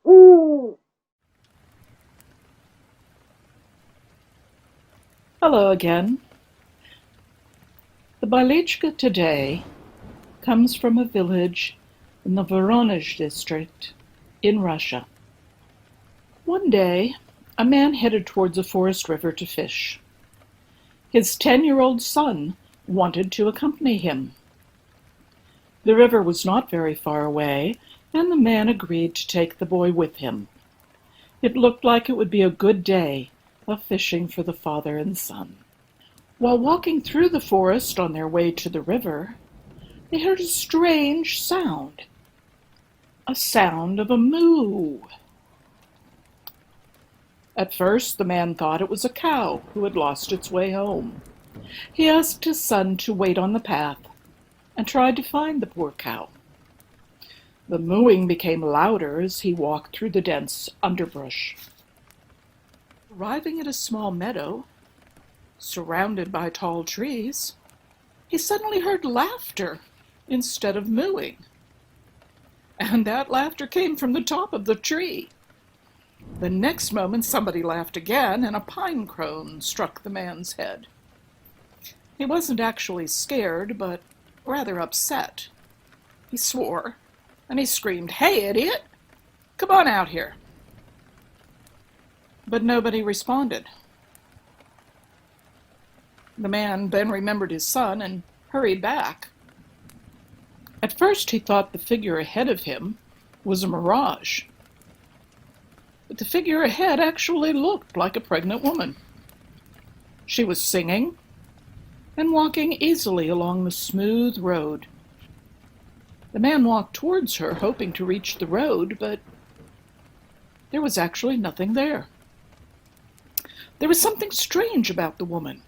Hello again. The bailichka today comes from a village in the Voronezh district in Russia. One day, a man headed towards a forest river to fish. His 10-year-old son wanted to accompany him. The river was not very far away, and the man agreed to take the boy with him. It looked like it would be a good day of fishing for the father and son. While walking through the forest on their way to the river, they heard a strange sound. A sound of a moo. At first, the man thought it was a cow who had lost its way home. He asked his son to wait on the path and tried to find the poor cow. The mooing became louder as he walked through the dense underbrush. Arriving at a small meadow, surrounded by tall trees, he suddenly heard laughter instead of mooing. And that laughter came from the top of the tree. The next moment, somebody laughed again, and a pine cone struck the man's head. He wasn't actually scared, but rather upset. He swore, and he screamed, "Hey, idiot! Come on out here!" But nobody responded. The man then remembered his son and hurried back. At first he thought the figure ahead of him was a mirage. But the figure ahead actually looked like a pregnant woman. She was singing and walking easily along the smooth road. The man walked towards her, hoping to reach the road, but there was actually nothing there. There was something strange about the woman.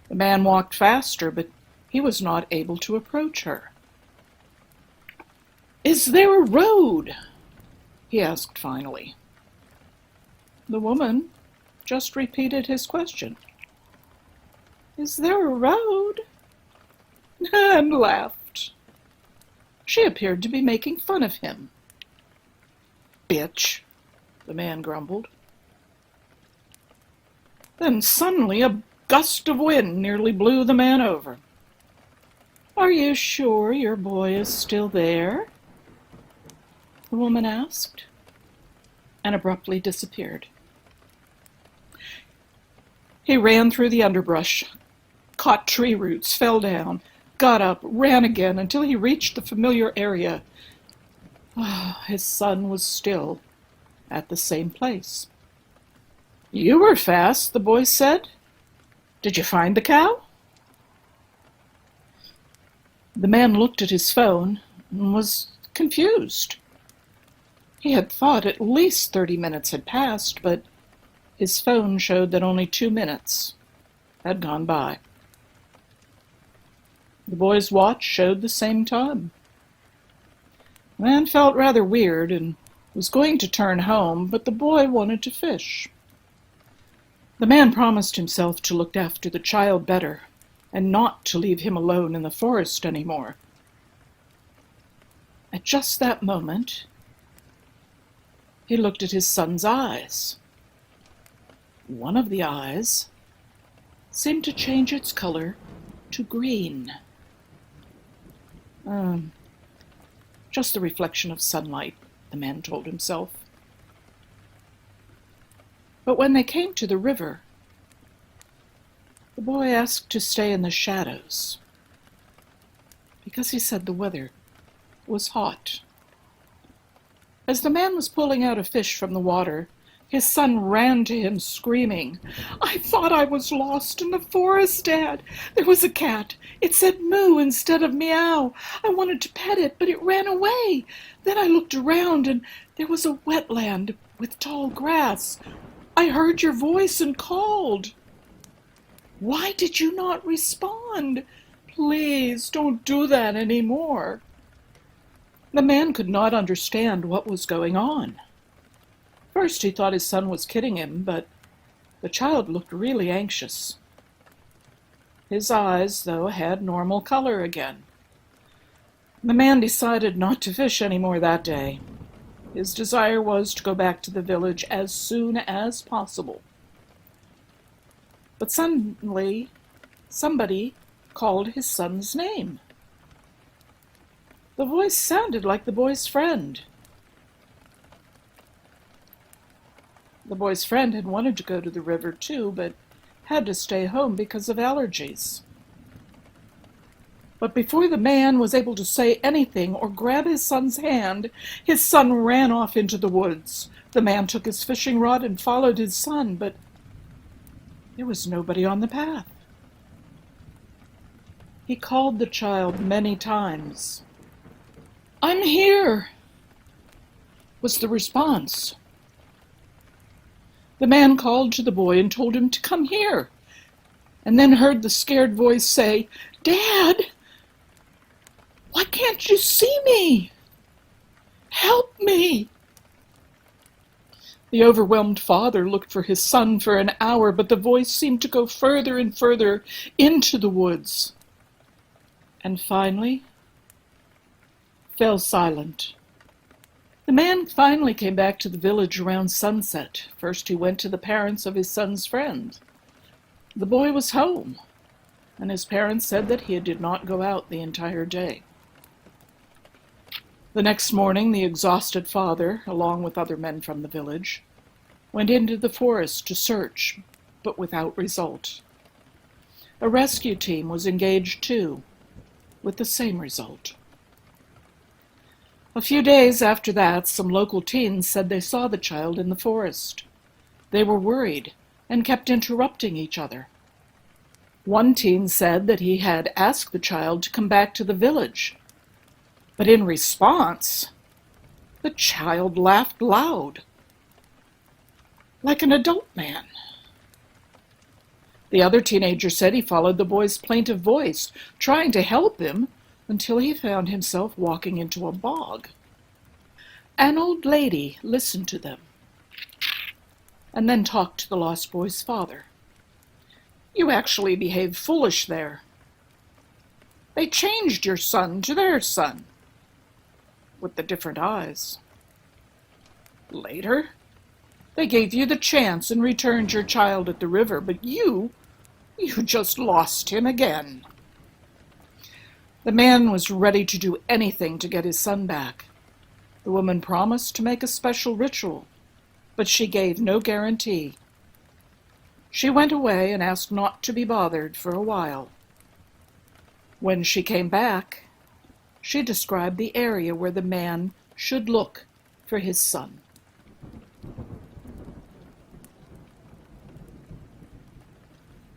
The man walked faster, but he was not able to approach her. "Is there a road?" he asked finally. The woman just repeated his question. "Is there a road?" and laughed. She appeared to be making fun of him. "Bitch," the man grumbled. Then suddenly a gust of wind nearly blew the man over. "Are you sure your boy is still there?" the woman asked, and abruptly disappeared. He ran through the underbrush, caught tree roots, fell down, got up, ran again until he reached the familiar area. His son was still at the same place. "You were fast," the boy said. "Did you find the cow?" The man looked at his phone and was confused. He had thought at least 30 minutes had passed, but his phone showed that only 2 minutes had gone by. The boy's watch showed the same time. The man felt rather weird and was going to turn home, but the boy wanted to fish. The man promised himself to look after the child better and not to leave him alone in the forest anymore. At just that moment, he looked at his son's eyes. One of the eyes seemed to change its color to green. Just the reflection of sunlight, the man told himself. But when they came to the river, the boy asked to stay in the shadows because he said the weather was hot. As the man was pulling out a fish from the water, his son ran to him screaming, "I thought I was lost in the forest, Dad. There was a cat. It said moo instead of meow. I wanted to pet it, but it ran away. Then I looked around and there was a wetland with tall grass. I heard your voice and called. Why did you not respond? Please don't do that anymore." The man could not understand what was going on. First he thought his son was kidding him, but the child looked really anxious. His eyes, though, had normal color again. The man decided not to fish any more that day. His desire was to go back to the village as soon as possible. But suddenly, somebody called his son's name. The voice sounded like the boy's friend. The boy's friend had wanted to go to the river too, but had to stay home because of allergies. But before the man was able to say anything or grab his son's hand, his son ran off into the woods. The man took his fishing rod and followed his son, but there was nobody on the path. He called the child many times. "I'm here," was the response. The man called to the boy and told him to come here, and then heard the scared voice say, "Dad, why can't you see me? Help me." The overwhelmed father looked for his son for an hour, but the voice seemed to go further and further into the woods, and finally fell silent. The man finally came back to the village around sunset. First he went to the parents of his son's friend. The boy was home, and his parents said that he did not go out the entire day. The next morning, the exhausted father, along with other men from the village, went into the forest to search, but without result. A rescue team was engaged too, with the same result. A few days after that, some local teens said they saw the child in the forest. They were worried and kept interrupting each other. One teen said that he had asked the child to come back to the village, but in response, the child laughed loud, like an adult man. The other teenager said he followed the boy's plaintive voice, trying to help him, until he found himself walking into a bog. An old lady listened to them, and then talked to the lost boy's father. "You actually behaved foolish there. They changed your son to their son, with the different eyes. Later, they gave you the chance and returned your child at the river, but you just lost him again." The man was ready to do anything to get his son back. The woman promised to make a special ritual, but she gave no guarantee. She went away and asked not to be bothered for a while. When she came back, she described the area where the man should look for his son.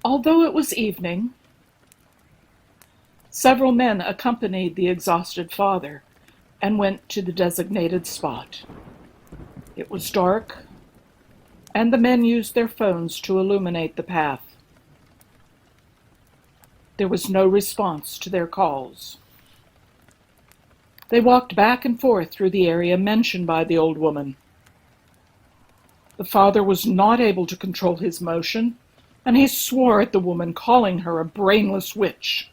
Although it was evening, several men accompanied the exhausted father and went to the designated spot. It was dark, and the men used their phones to illuminate the path. There was no response to their calls. They walked back and forth through the area mentioned by the old woman. The father was not able to control his motion, and he swore at the woman, calling her a brainless witch.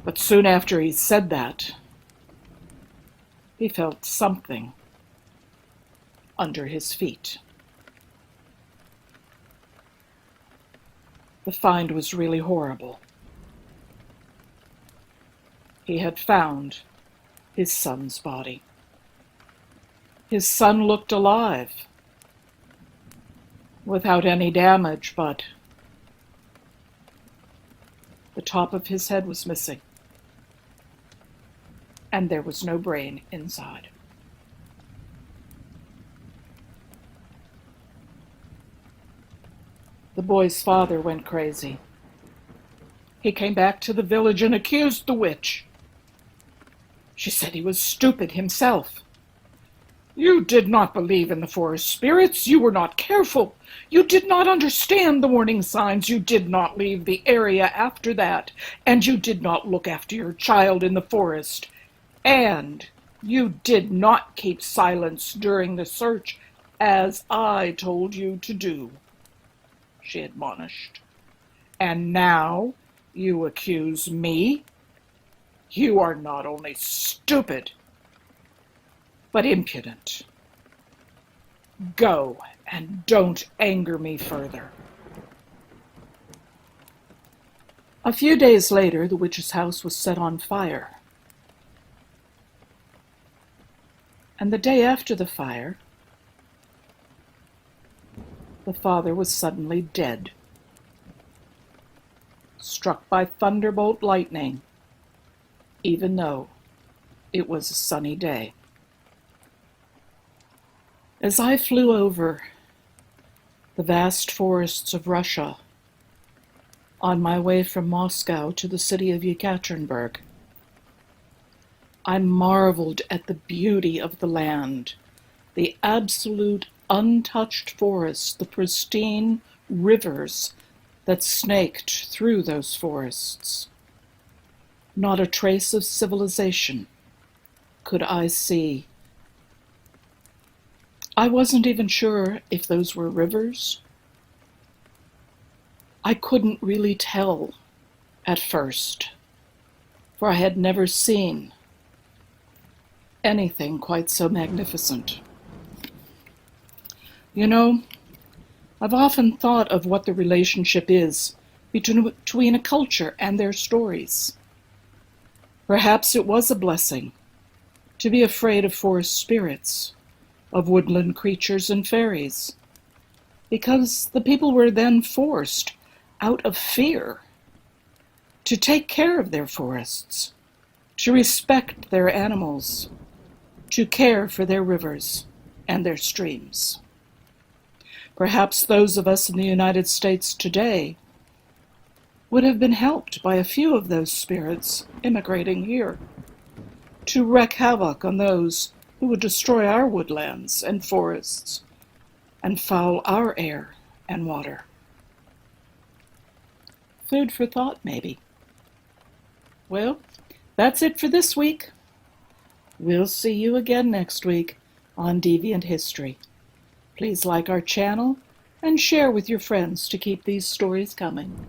But soon after he said that, he felt something under his feet. The find was really horrible. He had found his son's body. His son looked alive, without any damage, but the top of his head was missing, and there was no brain inside. The boy's father went crazy. He came back to the village and accused the witch. She said he was stupid himself. "You did not believe in the forest spirits. You were not careful. You did not understand the warning signs. You did not leave the area after that. And you did not look after your child in the forest. And you did not keep silence during the search, as I told you to do," she admonished. "And now you accuse me? You are not only stupid, but impudent. Go, and don't anger me further." A few days later, the witch's house was set on fire. And the day after the fire, the father was suddenly dead, struck by thunderbolt lightning, even though it was a sunny day. As I flew over the vast forests of Russia on my way from Moscow to the city of Yekaterinburg, I marveled at the beauty of the land, the absolute untouched forests, the pristine rivers that snaked through those forests. Not a trace of civilization could I see. I wasn't even sure if those were rivers. I couldn't really tell at first, for I had never seen anything quite so magnificent. You know, I've often thought of what the relationship is between a culture and their stories. Perhaps it was a blessing to be afraid of forest spirits, of woodland creatures and fairies, because the people were then forced, out of fear, to take care of their forests, to respect their animals, to care for their rivers and their streams. Perhaps those of us in the United States today would have been helped by a few of those spirits immigrating here to wreak havoc on those who would destroy our woodlands and forests and foul our air and water. Food for thought, maybe. Well, that's it for this week. We'll see you again next week on Deviant History. Please like our channel and share with your friends to keep these stories coming.